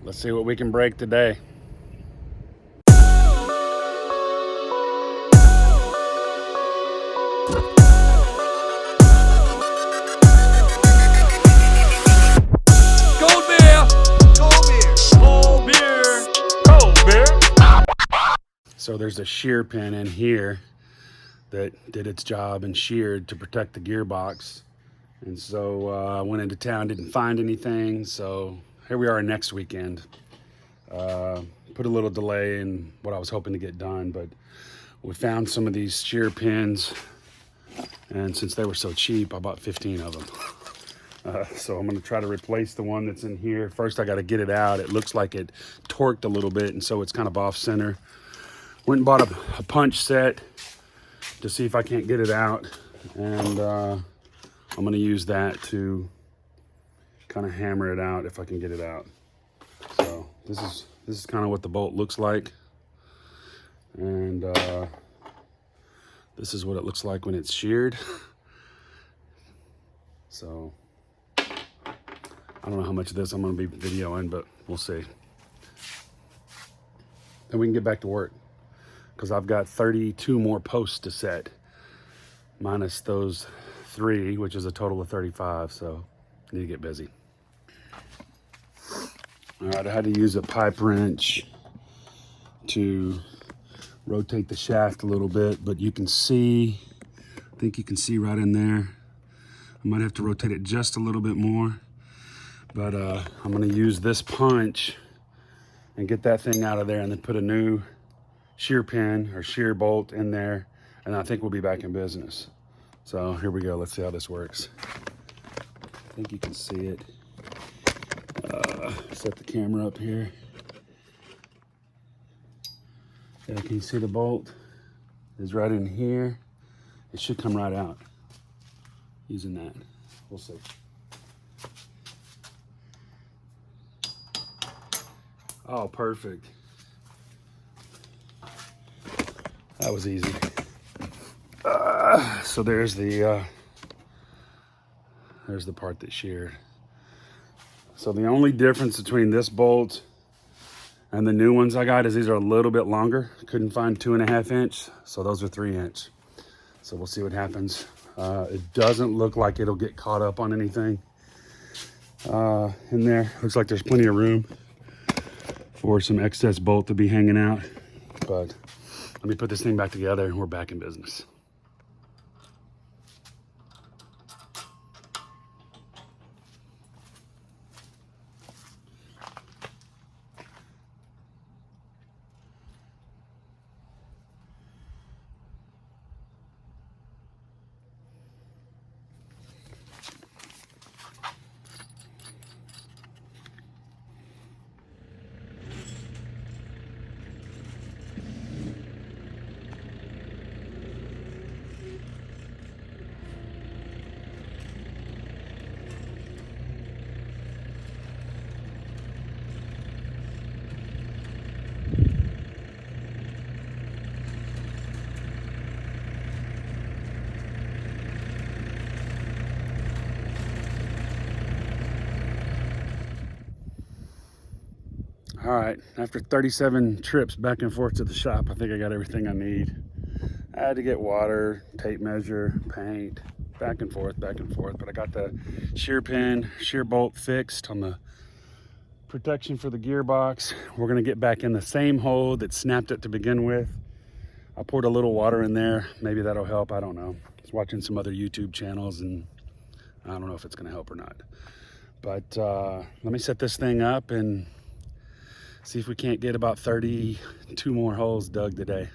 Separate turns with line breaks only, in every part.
Let's see what we can break today.
Cold beer! Cold beer! Cold beer! Cold beer!
So there's a shear pin in here that did its job and sheared to protect the gearbox. And so I went into town, didn't find anything. So here we are next weekend. Put a little delay in what I was hoping to get done, but we found some of these shear pins, and since they were so cheap, I bought 15 of them. So I'm gonna try to replace the one that's in here. First, I gotta get it out. It looks like it torqued a little bit, and so it's kind of off center. Went and bought a punch set to see if I can't get it out, and I'm gonna use that to kind of hammer it out if I can get it out. So this is kind of what the bolt looks like, and this is what it looks like when it's sheared. So I don't know how much of this I'm going to be videoing, but we'll see. Then we can get back to work, because I've got 32 more posts to set, minus those 3, which is a total of 35. So I need to get busy. All right, I had to use a pipe wrench to rotate the shaft a little bit, but you can see, I think you can see right in there. I might have to rotate it just a little bit more, but I'm gonna use this punch and get that thing out of there, and then put a new shear pin or shear bolt in there, and I think we'll be back in business. So here we go, let's see how this works. I think you can see it. Set the camera up here. Yeah, can you see the bolt? It's right in here. It should come right out using that. We'll see. Oh, perfect. That was easy. So there's the part that sheared. So the only difference between this bolt and the new ones I got is these are a little bit longer. Couldn't find 2.5 inch, so those are 3 inch. So we'll see what happens. It doesn't look like it'll get caught up on anything in there. Looks like there's plenty of room for some excess bolt to be hanging out. But let me put this thing back together and we're back in business. All right, after 37 trips back and forth to the shop, I think I got everything I need. I had to get water, tape measure, paint, back and forth, but I got the shear pin, shear bolt fixed on the protection for the gearbox. We're gonna get back in the same hole that snapped it to begin with. I poured a little water in there. Maybe that'll help, I don't know. I was watching some other YouTube channels and I don't know if it's gonna help or not. But let me set this thing up and see if we can't get about 32 more holes dug today.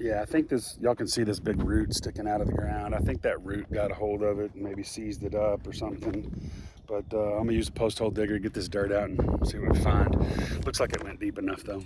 Yeah, I think this, y'all can see this big root sticking out of the ground. I think that root got a hold of it and maybe seized it up or something. But I'm gonna use a post hole digger to get this dirt out and see what we find. Looks like it went deep enough though.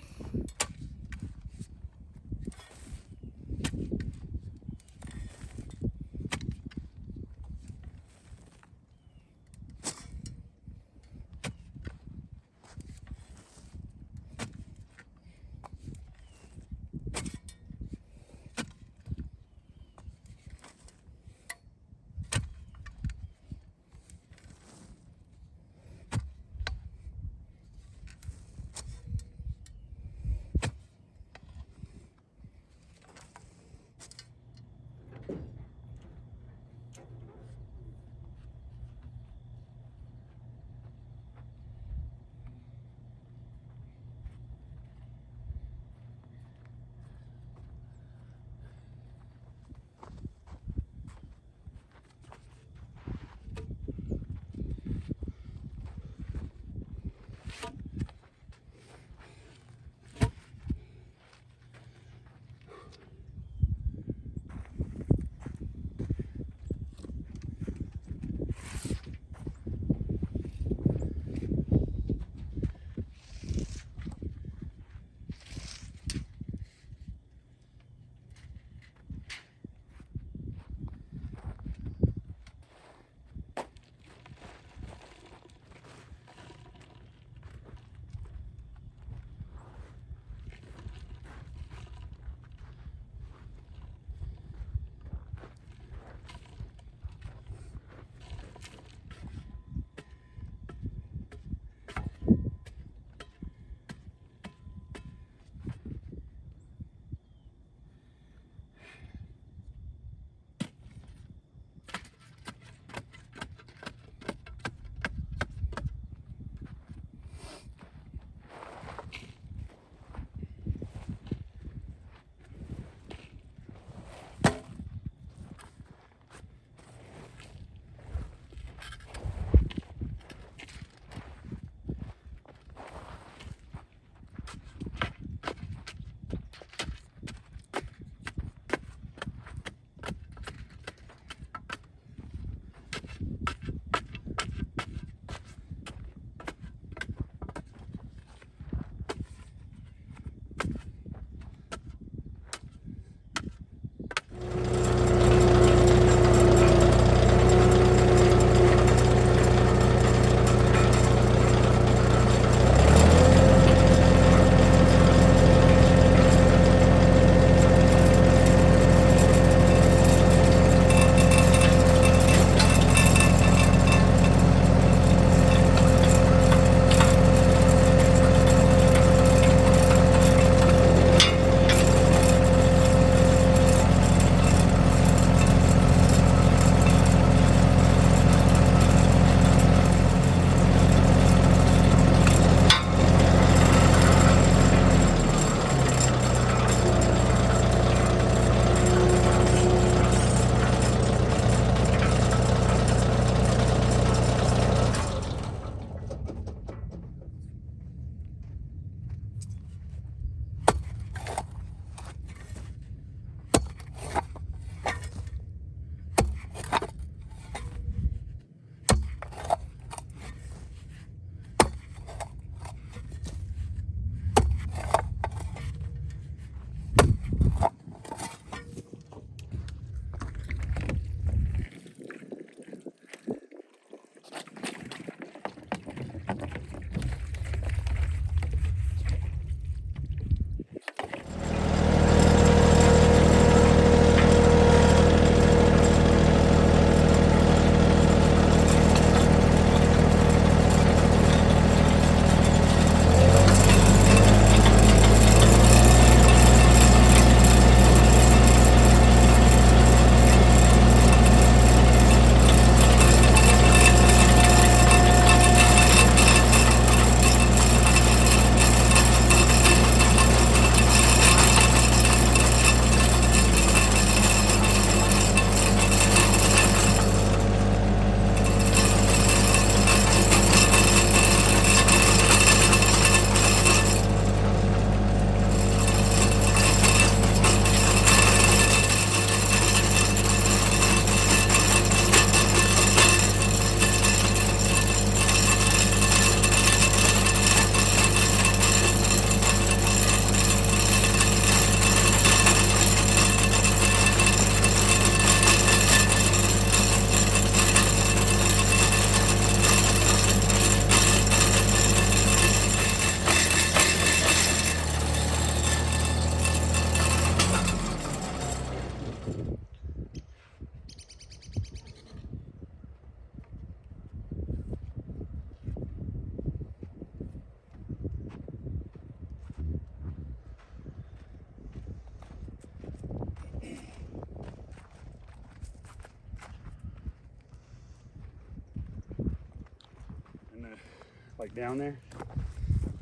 like down there.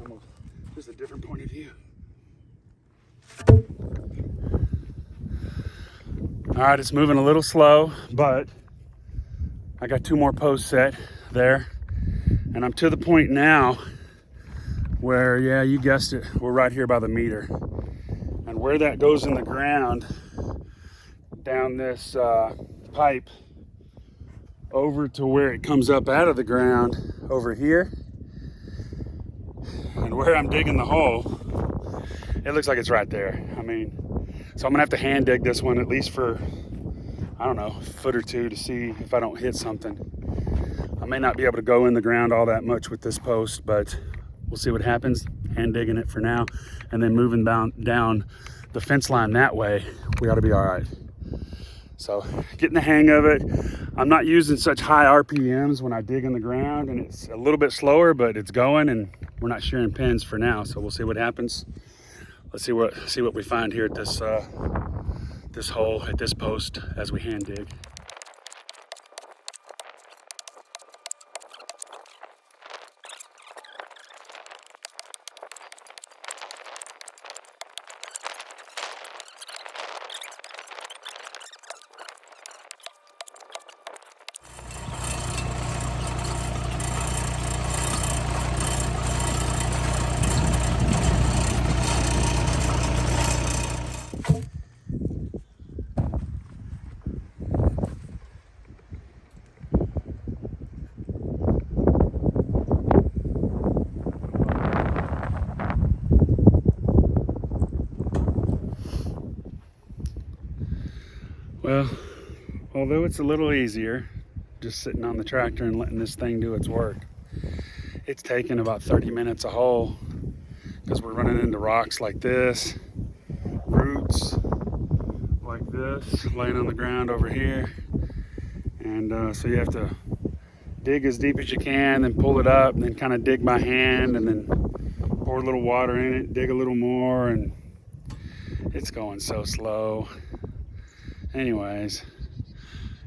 Almost just a different point of view. All right, it's moving a little slow, but I got 2 more posts set there. And I'm to the point now where, yeah, you guessed it, we're right here by the meter. And where that goes in the ground, down this pipe, over to where it comes up out of the ground over here, and where I'm digging the hole, it looks like it's right there. I mean, so I'm gonna have to hand dig this one at least for, I don't know, a foot or two to see if I don't hit something. I may not be able to go in the ground all that much with this post, but we'll see what happens. Hand digging it for now, and then moving down the fence line that way, we ought to be all right. So getting the hang of it. I'm not using such high RPMs when I dig in the ground, and it's a little bit slower, but it's going, and we're not shearing pins for now. So we'll see what happens. Let's see what we find here at this this hole, at this post, as we hand dig. Well, although it's a little easier just sitting on the tractor and letting this thing do its work, it's taken about 30 minutes a hole because we're running into rocks like this, roots like this, laying on the ground over here. And so you have to dig as deep as you can, then pull it up, and then kind of dig by hand, and then pour a little water in it, dig a little more, and it's going so slow. Anyways,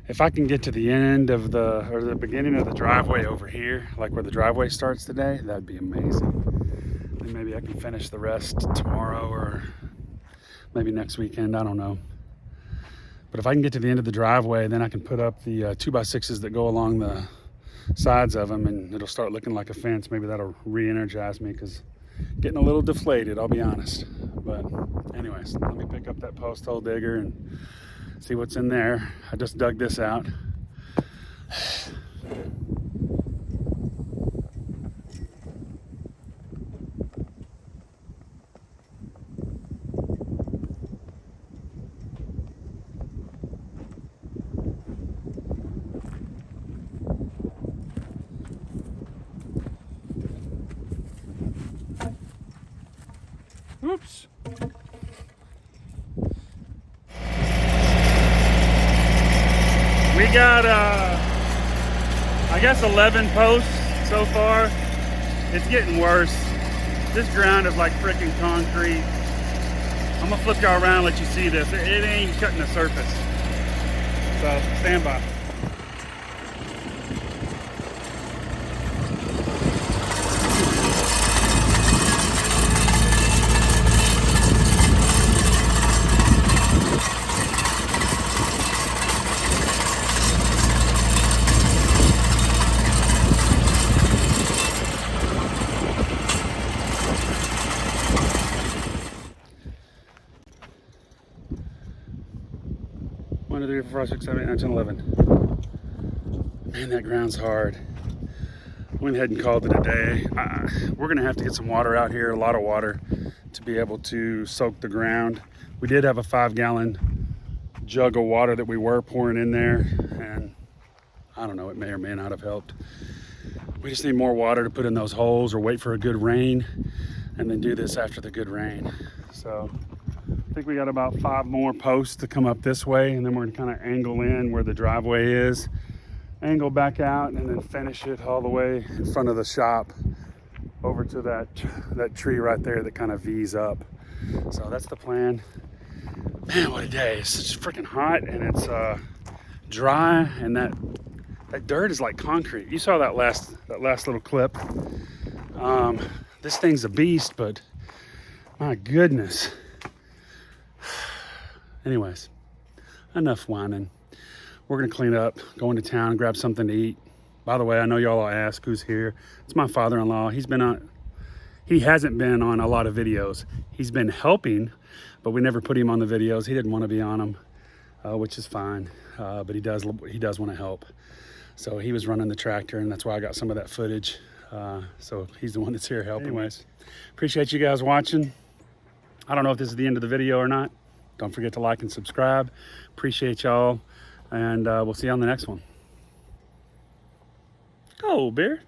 if I can get to the end of the beginning of the driveway over here, like where the driveway starts today, that'd be amazing. Then maybe I can finish the rest tomorrow or maybe next weekend, I don't know. But if I can get to the end of the driveway, then I can put up the 2x6s that go along the sides of them, and it'll start looking like a fence. Maybe that'll re-energize me, because getting a little deflated, I'll be honest. But anyways, let me pick up that post hole digger and see what's in there. I just dug this out. Oops. We got, I guess 11 posts so far. It's getting worse. This ground is like freaking concrete. I'm gonna flip y'all around and let you see this. It ain't cutting the surface. So stand by. One, 2, 3, 4, 5, 6, 7, 8, 9, 10, 11. Man, that ground's hard. Went ahead and called it a day. We're gonna have to get some water out here, a lot of water, to be able to soak the ground. We did have a 5-gallon jug of water that we were pouring in there, and I don't know, it may or may not have helped. We just need more water to put in those holes, or wait for a good rain and then do this after the good rain. So I think we got about 5 more posts to come up this way, and then we're gonna kind of angle in where the driveway is, angle back out, and then finish it all the way in front of the shop over to that tree right there that kind of V's up. So that's the plan. Man, what a day. It's just freaking hot, and it's dry, and that dirt is like concrete. You saw that last little clip. This thing's a beast, but my goodness. Anyways, enough whining. We're gonna clean up, go into town, and grab something to eat. By the way, I know y'all will ask who's here. It's my father-in-law. He hasn't been on a lot of videos. He's been helping, but we never put him on the videos. He didn't want to be on them, which is fine. But he does want to help. So he was running the tractor, and that's why I got some of that footage. So he's the one that's here helping. Anyways, appreciate you guys watching. I don't know if this is the end of the video or not. Don't forget to like and subscribe. Appreciate y'all, and we'll see you on the next one. Go, Bear.